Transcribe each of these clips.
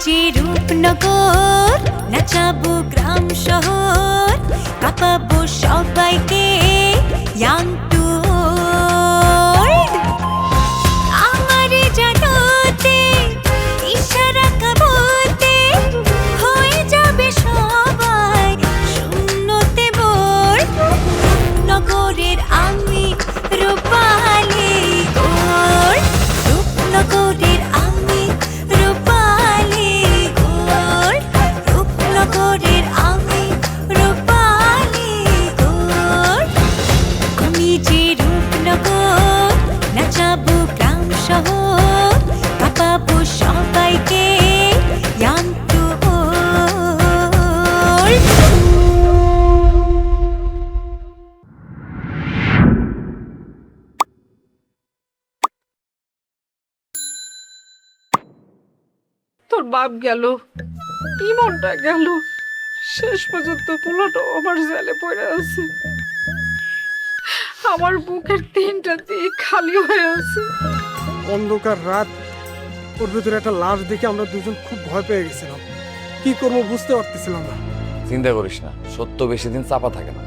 যে রূপনগর, নাচাবো গ্রাম শহর, কাঁপাবো সবাইকে ইয়াং টু ওল্ড। আমারে জানাতে ইশারা কাবতে হয়ে যাবে সবাই শূন্যতে বোর। নগরের আমি রূপালী গোর, রূপনগরের আমি রূপালী গোর, রূপনগরের আমি রূপালী গোর। আমি যে রূপনগর, নাচাবো গ্রাম শহর, কাঁপাবো সবাইকে ইয়াং টু ওল্ড। তোর বাপ গেল, ইমনটা গেল, শেষ পর্যন্ত পোলাটা আমার জেলে পড়ে আছে। আমার বুকের 3টা দিক খালি হয়ে আছে। অন্ধকার রাত, ওর ভিতরে একটা লাশ দেখে আমরা দুজন খুব ভয় পেয়ে গেছিলাম। কি করবো বুঝতে পারতেছিলাম না। চিন্তা করিস না, সত্য বেশি দিন চাপা থাকে না।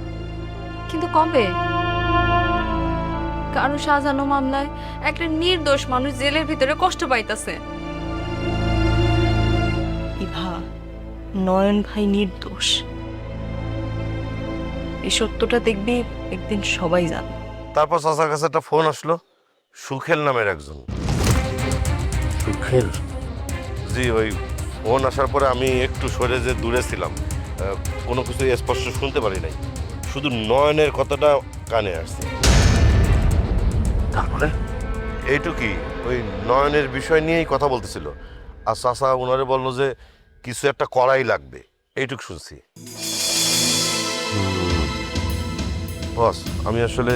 কিন্তু কবে? কারণ সাজানো মামলায় একটা নির্দোষ মানুষ জেলের ভিতরে কষ্ট পাইতাছে। ইভা, নয়ন ভাই নির্দোষ। এই সত্যটা দেখবি একদিন সবাই জানবে। তারপর চাচার কাছে একটা ফোন আসলো, সুখেল নামের একজন। সুখেল? জি, ওই ফোন আসার পরে আমি একটু সরে যে দূরে ছিলাম, কোনো কিছু স্পষ্ট শুনতে পারি নাই, শুধু নয়নের কথাটা কানে আসছে। তারপরে? এইটুকুই, ওই নয়নের বিষয় নিয়েই কথা বলতেছিল। আর চাচা ওনারে বললো যে কিছু একটা করাই লাগবে, এইটুক শুনছি। বস, আমি আসলে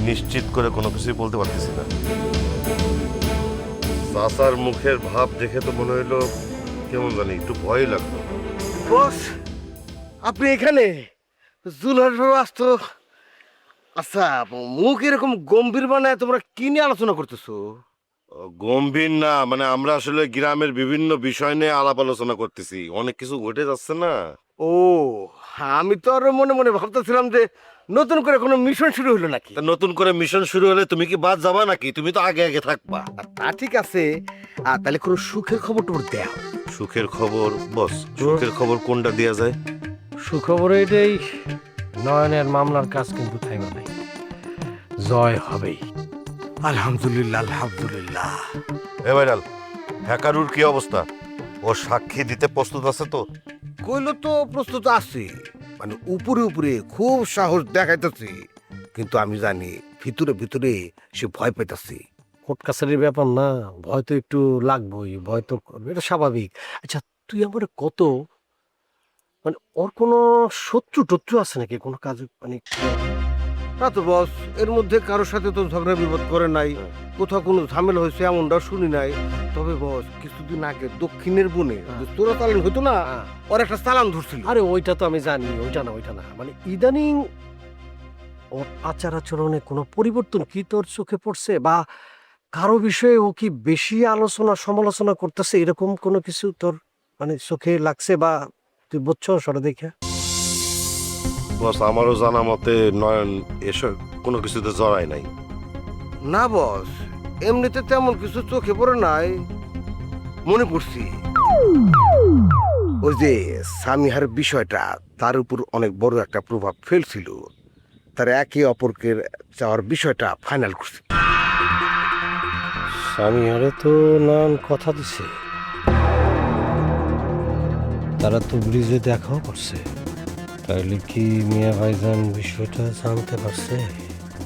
নিশ্চিত করে কোনো কিছুই বলতে পারতেছি না। চাচার মুখের ভাব দেখে তো মনে হইলো কেমন জানি একটু ভয় লাগলো। বস, আপনি এখানে? জুলহার আসতো। আচ্ছা, মুখ এরকম গম্ভীর বানায় তোমরা কি নিয়ে আলোচনা করতেছো? গম্ভীর না, মানে আমরা আসলে গ্রামের বিভিন্ন বিষয় নিয়ে আলাপ আলোচনা করতেছি, অনেক কিছু ঘটে যাচ্ছে না। ও, আমি তো আরো মনে মনে ভাবতেছিলাম যে নতুন করে কোনো মিশন শুরু হলো নাকি। তা নতুন করে মিশন শুরু হলে তুমি কি বাদ যাবা নাকি? তুমি তো আগে আগে থাকবা। তা ঠিক আছে, আর তাহলে কোনো সুখের খবর টবর দেও। সুখের খবর? বস, সুখের খবর কোনটা দেয়া যায়? সুখবর এটাই, নয়নের মামলার কাজ কিন্তু থাইমা নাই, জয় হবেই। আলহামদুলিল্লাহ, আলহামদুলিল্লাহ। এ ভাইরাল, হ্যাকারুর কি অবস্থা? ও সাক্ষী দিতে প্রস্তুত আছে তো? কইলো তো প্রস্তুত আছে, মানে উপরে উপরে খুব সাহস দেখাইতেছে, কিন্তু আমি জানি ভিতরে ভিতরে সে ভয় পাইতেছে। কোর্ট কাছারির ব্যাপার না, ভয় তো একটু লাগবেই, ভয় তো করবে, এটা স্বাভাবিক। আচ্ছা, তুই আমার কত, মানে ওর কোনো শত্রু টত্রু আছে নাকি কোনো কাজ, মানে না তো বস, এর মধ্যে কারোর সাথে তো ঝগড়া বিবাদ করে নাই, কোথাও কোনো ঝামেলা হয়েছে এমনটা শুনি নাই। তবে বস, কিছুদিন আগে দক্ষিণের বনে তোরা চালান হইতো না, ওর একটা চালান ধরছিল। আরে ওইটা তো আমি জানি, ওইটা না, মানে ইদানিং ওর আচার আচরণে কোনো পরিবর্তন কি তোর চোখে পড়ছে, বা কারো বিষয়ে ও কি বেশি আলোচনা সমালোচনা করতেছে, এরকম কোনো কিছু তোর মানে চোখে লাগছে বা তুই বুঝছো সেটা দেখে? বস, আমারও জানা মতে নয়ন এসব কোনো কিছুতে জড়ায় নাই। না বস, এমনিতে তেমন কিছু চোখে পড়ে নাই। মনে পড়ছি ওই যে সামিহার বিষয়টা তার উপর অনেক বড় একটা প্রভাব ফেলছিল, তার একে অপরকে চাওয়ার বিষয়টা ফাইনাল করছে। স্বামী আরে তো নান কথা দিছে, তারা তো ব্রিজে দেখাও করছে, তাইলে কি মিয়া ভাইজান বিষয়টা জানতে পারছে?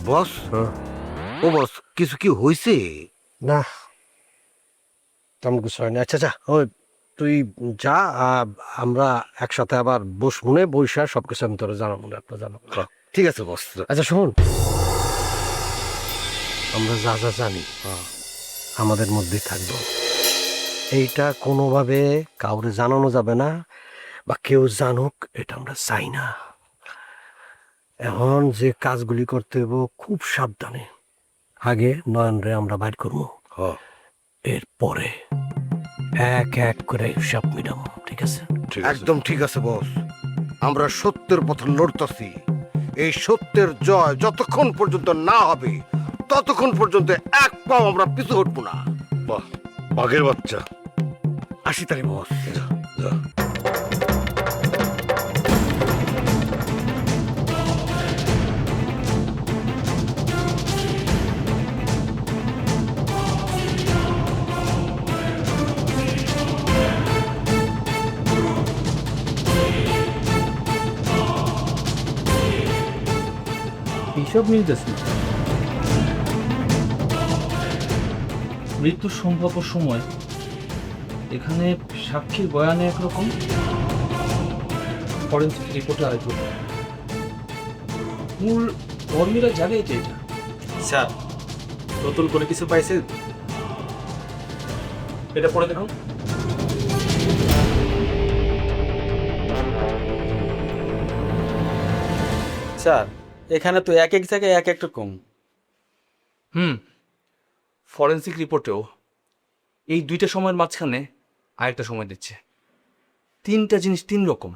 বস, ও বস, কিছু কি হয়েছে? না, তেমন কিছু হয়নি। আচ্ছা আচ্ছা, ওই তুই যা, আমরা একসাথে আবার বসমুনে বৈশা সবকিছু আমি তোরা জানাবো, আপনার জানাবো। ঠিক আছে বস। আচ্ছা শোন, আমরা যা যা জানি আমাদের মধ্যেই থাকবো, এইটা কোনোভাবে কাউরে জানানো যাবে না, বা কেউ জানুক এটা আমরা চাই না। এখন যে কাজগুলি করতে হইব খুব সাবধানে, আগে নয়ন রে আমরা বাইর করবো, এরপরে এক এক করে সব মিটাবো, ঠিক আছে? ঠিক আছে একদম ঠিক আছে বস, আমরা সত্যের পথে লড়তাছি। এই সত্যের জয় যতক্ষণ পর্যন্ত না হবে ততক্ষণ পর্যন্ত এক পাও আমরা পিছু হটবো না। বাহ, বাঘের বাচ্চা। আসি তালি বস। যা যা। হিসাব মিলতেছে না। মৃত্যুর সম্ভাব্য সময় এখানে সাক্ষীর বয়ানে একরকম, ফরেন্সিক রিপোর্টে আরেক রকম। মূল কর্মীরা জানে যে এটা। স্যার, নতুন করে কিছু পাইছেন? এটা পড়ে দেখুন। স্যার, এখানে তো এক এক জায়গায় এক এক রকম। ফরেন্সিক রিপোর্টেও এই দুইটা সময়ের মাঝখানে আরেকটা সময় দিচ্ছে। তিনটা জিনিস তিন রকম।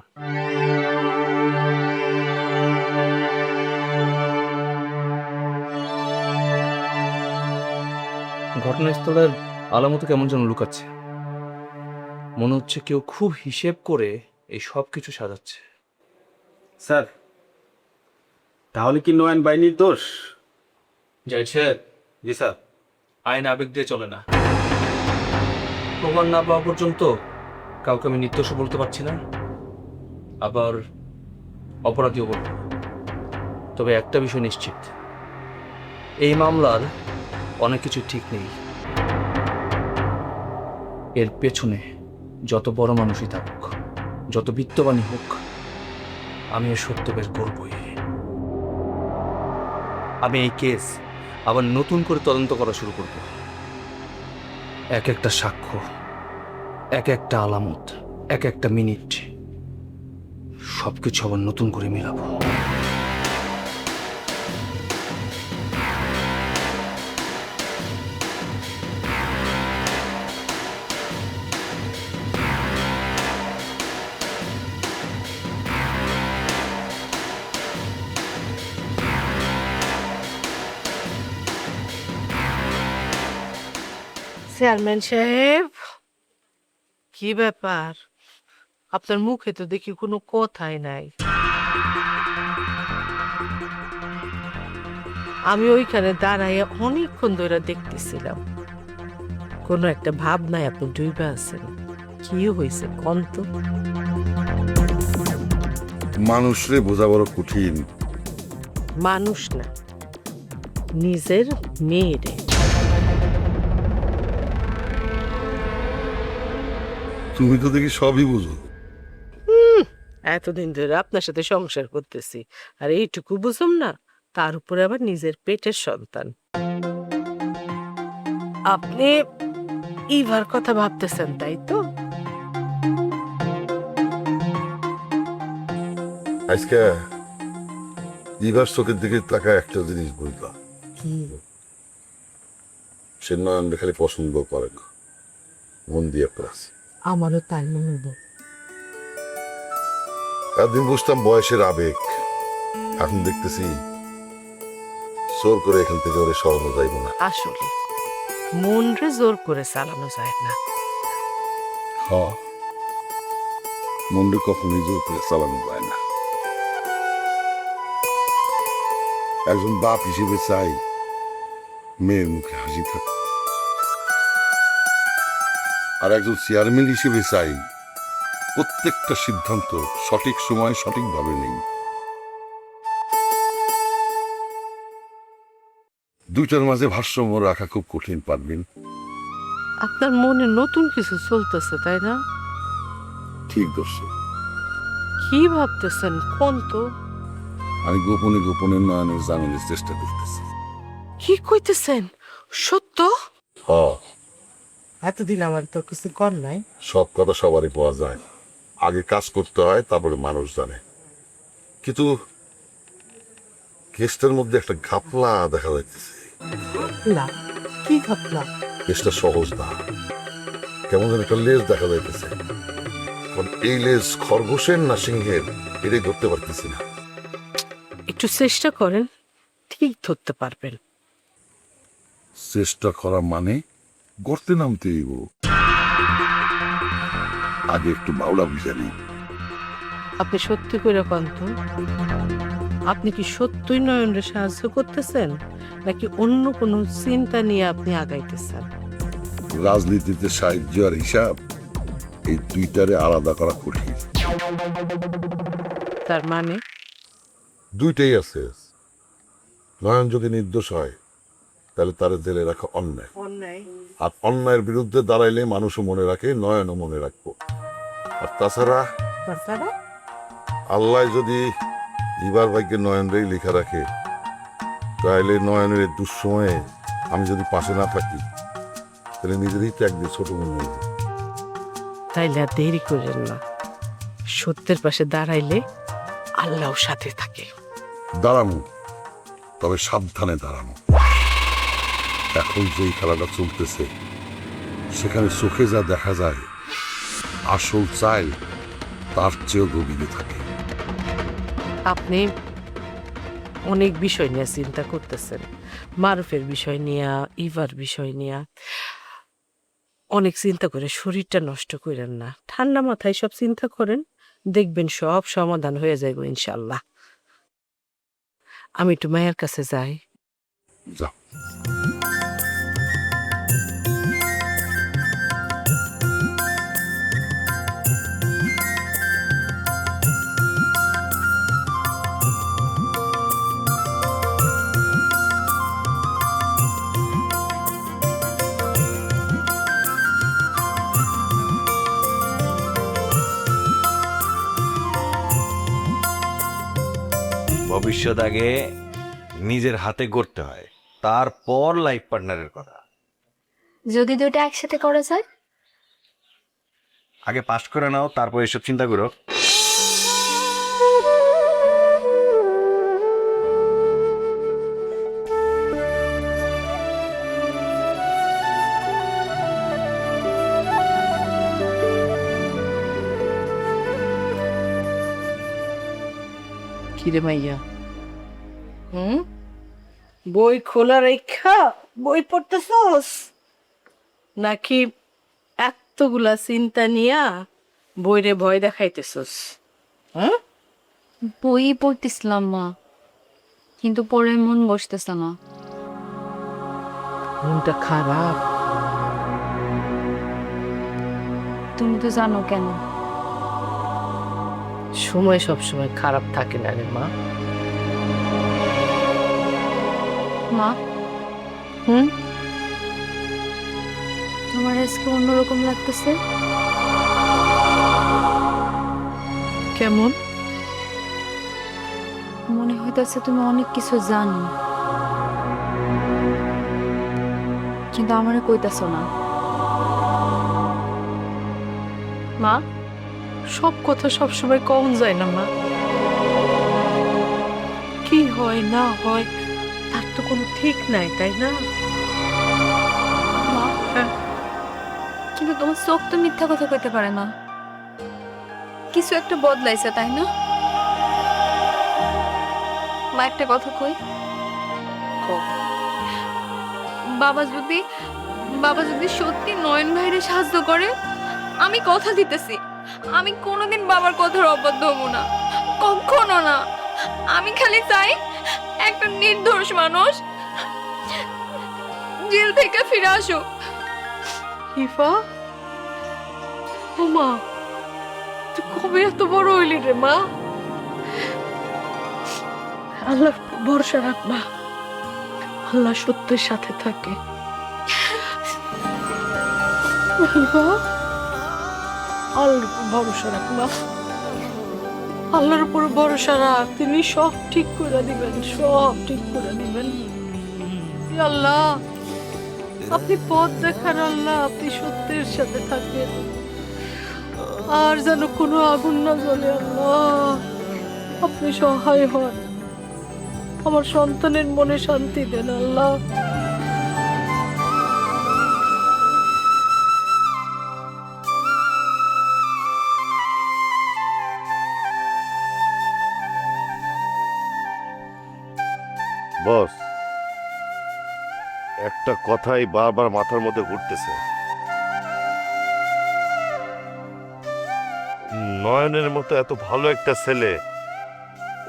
ঘটনাস্থলের আলামত কেমন যেন লুকাচ্ছে। মনে হচ্ছে কেউ খুব হিসেব করে এই সব কিছু সাজাচ্ছে। স্যার, তাহলে কি নয়ন বাহিনীর দোষ? যাইছে। জি স্যার। আইন আবেগ দিয়ে চলে না। প্রমাণ না পাওয়া পর্যন্ত কাউকে আমি নির্দোষ বলতে পারছি না, আবার অপরাধীও বলবো না। তবে একটা বিষয় নিশ্চিত, এই মামলার অনেক কিছু ঠিক নেই। এর পেছনে যত বড় মানুষই থাকুক, যত বিত্তবানই হোক, আমি এর সত্য বের করবই। আমি এই কেস আবার নতুন করে তদন্ত করা শুরু করব। এক একটা সাক্ষ্য, এক একটা আলামত, এক একটা মিনিট, সবকিছু আবার নতুন করে মিলাবো। চেয়ারম্যান সাহেব, কি ব্যাপার? আপনার মুখে তো দেখি কোনো কথাই নাই। আমি ওইখানে দাঁড়াইয়া অনেকক্ষণ ধরে দেখতেছিলাম, কোনো একটা ভাব নাই আপনি ডুইবা আছেন। কি হয়েছে কোন তো? মানুষরে বোঝা বড় কঠিন। মানুষ না, নিজের মেয়েরে। তুমি তো দেখি সবই বুঝো। এতদিন ধরে আপনার সাথে সংসার করতেছি, আর এইটুকু বুঝুম না? তার উপরে আবার নিজের পেটের সন্তান। আপনি ইভার কথা ভাবতেছেন, তাই তো? আজকে দিবার চোখের দিকে তাকায় একটা জিনিস বুঝলাম, সে নয়ন খালি পছন্দ করে না, মন দিয়ে প্রাস। আমারও তাই মনে হলো। একদিন বুঝতাম বয়সের আবেগ, এখন দেখতেছি জোর করে এখান থেকে ওরে সরানো যাইব না। আসলে মন রে জোর করে চালানো যায় না। হ্যাঁ, মনরে কখনোই জোর করে চালানো যায় না। একজন বাপ হিসেবে চাই মেয়ের মুখে হাসি থাকে, আর একজন চেয়ারম্যান হিসেবে চাই প্রত্যেকটা সিদ্ধান্ত সঠিক সময় সঠিকভাবে নেই। দুইটার মাঝে ভারসাম্য রাখা খুব কঠিন, পারবেন? আপনার মনে নতুন কিছু চলতেছে, তাই না? ঠিক দর্শক, কি ভাবতেছেন কোন তো? আমি গোপনে গোপনে নয়নের জামিনের চেষ্টা করতেছি। কি কইতেছেন? সত্য? হ্যাঁ, এতদিন আমার তো কিছু কর নাই। সব কথা সবারই পাওয়া যায়, আগে কাজ করতে হয়, তারপরে মানুষ জানে। কিন্তু কেসটার মধ্যে একটা ঘাপলা দেখা যাইতেছে। না, কি ঘটনা? কেসটা সহজ না, কেমন যেন একটা লেজ দেখা যাইতেছে। এখন এই লেজ খরগোশের না সিংহের এটাই ধরতে পারতেছি না। একটু চেষ্টা করেন, ঠিক ধরতে পারবেন। চেষ্টা করা মানে গর্তে নামতে হইব। আগে একটু বাউলা বুঝে নেই। আপনি সত্যি করে কন্ত, আপনি কি সত্যই নয়নরে সাহায্য করতেছেন নাকি অন্য কোনো চিন্তা নিয়ে আপনি আগাইতেছেন? রাজনীতিতে সাহায্য আর হিসাব এই দুইটারে আলাদা করা কঠিন। তার মানে দুইটাই আছে। নয়ন যদি নির্দোষ হয় তাহলে তার জেলে রাখা অন্যায়, আর অন্যায়ের বিরুদ্ধে দাঁড়াইলে মানুষও মনে রাখে, নয়নও মনে রাখবো। আর তাছাড়া আল্লাহ যদি ইবার ভাগ্যে নয়নরেই লেখা রাখে, তাহলে নয়নের দুঃসময়ে আমি যদি পাশে না থাকি তাহলে নিজেরই তো একদিন ছোট মনে হইবে। তাইলে আর দেরি করেন না, সত্যের পাশে দাঁড়াইলে আল্লাহর সাথে থাকে। দাঁড়ানো, তবে সাবধানে দাঁড়ানো। এখন যেই খেলাটা চলতেছে সেখানে চোখে যা দেখা যায় আসল চাই তার চেয়েও গভীরে থাকে। আপনি অনেক বিষয় নিয়ে চিন্তা করতেছেন, মারুফের বিষয় নিয়ে, ইভার বিষয় নিয়ে। অনেক চিন্তা করে শরীরটা নষ্ট করেন না, ঠান্ডা মাথায় সব চিন্তা করেন, দেখবেন সব সমাধান হয়ে যাইব ইনশাল্লাহ। আমি একটু মায়ের কাছে যাই। যাও। ভবিষ্যৎ আগে নিজের হাতে গড়তে হয়, তারপর লাইফ পার্টনারের কথা। যদি দুইটা একসাথে করা যায়? আগে পাস করে নাও, তারপর এসব চিন্তা করো। কিরে মাইয়া, বই খোলা রেখা বই পড়তেছস নাকি এতগুলা চিন্তা নিয়া বইরে ভয় দেখাইতেছস? বই পড়তেছিলাম মা, কিন্তু পরে মন বসতেছে না। মনটা খারাপ? তুমি তো জানো কেন। সময় সব সময় খারাপ থাকে না রে মা। মা, তোমার আজকে অন্যরকম লাগতেছে। কেমন? মনে হইতেছে তুমি অনেক কিছু জানো, কিন্তু আমারে কইতাছো না। মা, সব কথা সব সময় কম যায় না মা। কি হয় না হয় তার তো কোনো ঠিক নাই, তাই না? মা, কিন্তু তোমার চোখ তো মিথ্যা কথা কইতে পারে না। কিছু একটা বদলাইছে, তাই না? মা, একটা কথা কই। বাবা যদি সত্যি নয়ন ভাইরে সাহায্য করে, আমি কথা দিতেছি আমি কোনোদিন বাবার কথার অবাধ্য হবো না, কখনো না। আমি খালি চাই একটা নির্দোষ মানুষ জেল থেকে ফিরে আসুক। ইফা, ও মা, তুই কবে এত বড় হইলি রে মা? আল্লাহ ভরসা রাখ মা, আল্লাহ সত্যের সাথে থাকে। ইফা, আল্লাহর উপর ভরসা রাখ মা, আল্লাহর উপর ভরসা রাখ, তিনি সব ঠিক করে দিবেন, সব ঠিক করে দিবেন। আল্লাহ, আপনি পথ দেখান আল্লাহ, আপনি সত্যের সাথে থাকেন, আর যেন কোনো আগুন না জ্বলে আল্লাহ। আপনি সহায় হন, আমার সন্তানের মনে শান্তি দেন আল্লাহ। বস, একটা কথাই বারবার মাথার মধ্যে ঘুরতেছে। নয়নের মতো এত ভালো একটা ছেলে,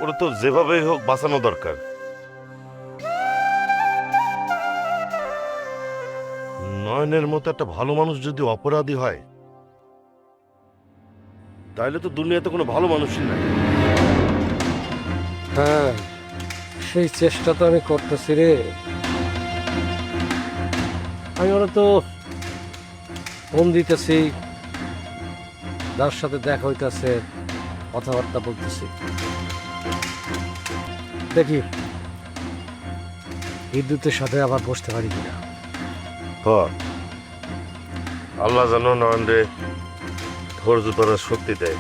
ওরা তো যেভাবেই হোক বাঁচানো দরকার। নয়নের মতো একটা ভালো মানুষ যদি অপরাধী হয়, তাহলে তো দুনিয়াতে কোনো ভালো মানুষই নাই। হ্যাঁ, সেই চেষ্টা তো আমি করতেছি রে। আমি ওরা তো ফোন দিতেছি, যার সাথে দেখা হইতেছে, কথাবার্তা বলতেছি। দেখি বিদ্যুতের সাথে আবার বসতে পারি কিনা। আল্লাহ জানো নয়ন রে ধৈর্য ধরার শক্তি দেয়।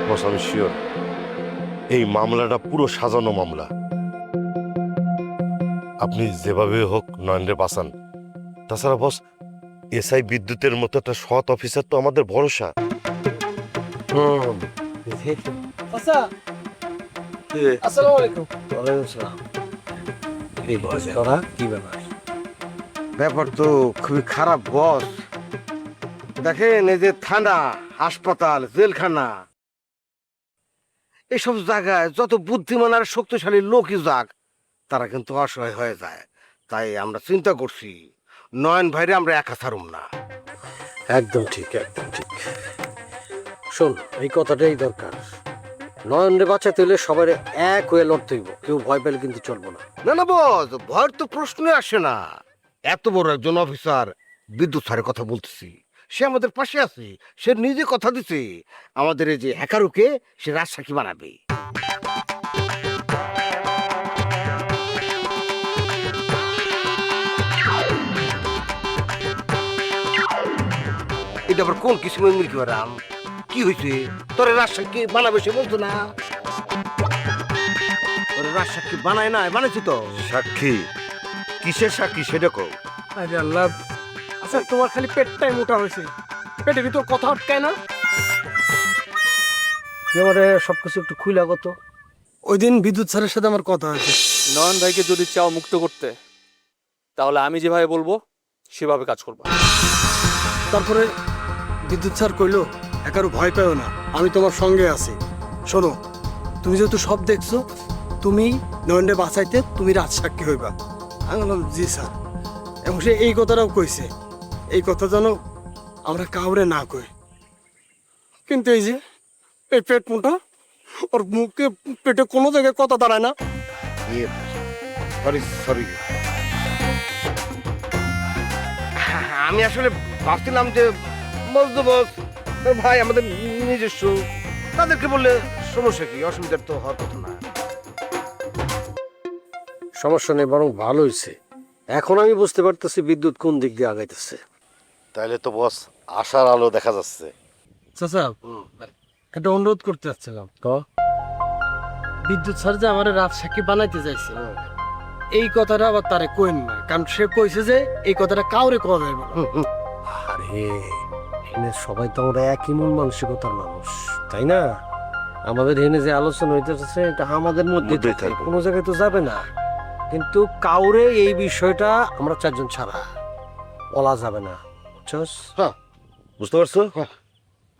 বস, আমি শিওর এই মামলাটা পুরো সাজানো মামলা। আপনি যেভাবে হোক নয়নরে বাঁচান। তাছাড়া বস, এসআই বিদ্যুতের মতো একটা সৎ অফিসার তো আমাদের ভরসা। আসসালামু আলাইকুম। ওয়ালাইকুম আসসালাম। কি ব্যাপার? ব্যাপার তো খুবই খারাপ বস। দেখেন, এই যে থানা, হাসপাতাল, জেলখানা, এইসব জায়গায় যত বুদ্ধিমান আর শক্তিশালী লোকই যাক, তারা কিন্তু অসহায় হয়ে যায়। তাই আমরা চিন্তা করছি নয়ন ভাইরে আমরা একা ছাড়ুম না। একদম ঠিক, একদম ঠিক। শোন, এই কথাটাই দরকার। নয়নরে বাঁচাতে হলে সবার এক হয়ে লড়তে হইব, কেউ ভয় পেলে কিন্তু চলবো না। না না বস, ভয়ের তো প্রশ্নই আসে না। এত বড় একজন অফিসার, বিদ্যুৎ স্যারের কথা বলতেছি, সে আমাদের পাশে আছে। সে নিজে কথা দিছে আমাদের এই যে হ্যাকারুকে সে রাজসাক্ষী বানাবে। এটা আবার কোন কিসিমের মিল্কি বারাম? কি হয়েছে? তোর রাজসাক্ষী বানাবে সে বলতো না? তোর রাজসাক্ষী বানায় না, বানাইছি তো। সাক্ষী? কিসের সাক্ষী সেটা কও। আরে আল্লাহ, আচ্ছা তোমার খালি পেটটাই মোটা হয়েছে, পেটের ভিতর কথা আটকায় না? এবারে সবকিছু একটু খুইলা গত। ওই দিন বিদ্যুৎ স্যারের সাথে আমার কথা হয়েছে। নয়ন ভাইকে যদি চাও মুক্ত করতে, তাহলে আমি যেভাবে বলবো সেভাবে কাজ করবো। তারপরে বিদ্যুৎ স্যার কইলো, একারও ভয় পেও না, আমি তোমার সঙ্গে আছি। শোনো, তুমি যেহেতু সব দেখছো, তুমি নয়নরে বাঁচাইতে তুমি রাজসাক্ষী হইবা। আমি বললাম জি স্যার। এবং সে এই কথাটাও কইছে, এই কথা যেন আমরা কাউরে না কই। কিন্তু এই যে এই পেট মোটা, ওর মুখে পেটে কোনো জায়গায় কথা দাঁড়ায় না। সরি সরি, আমি আসলে ভাবছিলাম যে মজদু বস ভাই আমাদের নিজস্ব, তাদেরকে বললে সমস্যা কি, অসুবিধার তো হওয়ার কথা না। সমস্যা নেই, বরং ভালো হয়েছে। এখন আমি বুঝতে পারতেছি বিদ্যুৎ কোন দিক দিয়ে আগাইতেছে। তাইলে তো বস আশার আলো দেখা যাচ্ছে। চাচা, একটা অনুরোধ করতে চাচ্ছিলাম। বিদ্যুৎ স্যার যে আমার রাজসাক্ষী বানাইতে চাইছে, এই কথাটা আবার তারে কইন না, কারণ সে কইছে যে এই কথাটা কাউরে কওয়া যাবে না। আরে এখানে সবাই তো আমরা একই মন মানসিকতার মানুষ, তাই না? আমাদের এখানে যে আলোচনা হইতেছে এটা আমাদের মধ্যে থাকবে, কোনো জায়গায় তো যাবে না। কিন্তু কাউরে এই বিষয়টা আমরা চারজন ছাড়া বলা যাবে না, বুঝছস? হ্যাঁ, বুঝতে পারছো?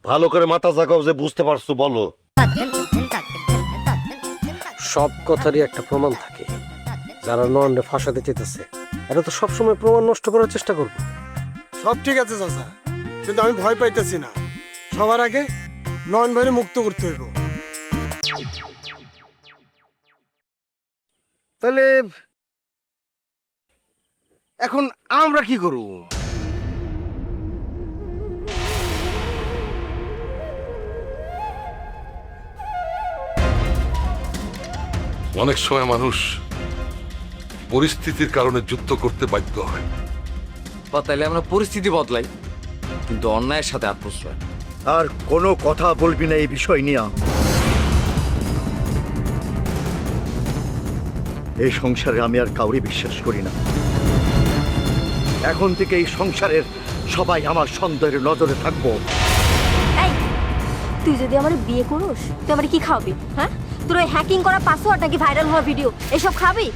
ভালো করে মাথা জাগাও যে বুঝতে পারছো, বলো। সব কথারই একটা প্রমাণ থাকে। যারা নয়নরে ফাঁসাতে চেতেছে, এটা তো সবসময় প্রমাণ নষ্ট করার চেষ্টা করবো। সব ঠিক আছে চাচা, কিন্তু আমি ভয় পাইতেছি না। সবার আগে নয়ন ভাইরে মুক্ত করতে হইব। তাহলে এখন আমরা কি করব? অনেক সময় মানুষ পরিস্থিতির কারণে যুদ্ধ করতে বাধ্য হয়। বা তাইলে আমরা পরিস্থিতি বদলাই, কিন্তু অন্যায়ের সাথে আত্মশ্রয়। আর কোনো কথা বলবি না এই বিষয় নিয়ে। এই সংসারে আমি আর কাউরে বিশ্বাস করি না। এখন থেকে এই সংসারের সবাই আমার সন্দেহের নজরে থাকবো। তুই যদি আমার বিয়ে করিস, তুই আমার কি খাওয়াবি? হ্যাঁ, তোর ওই হ্যাকিং করা পাসওয়ার্ড নাকি ভাইরাল হওয়া ভিডিও এসব খাবি?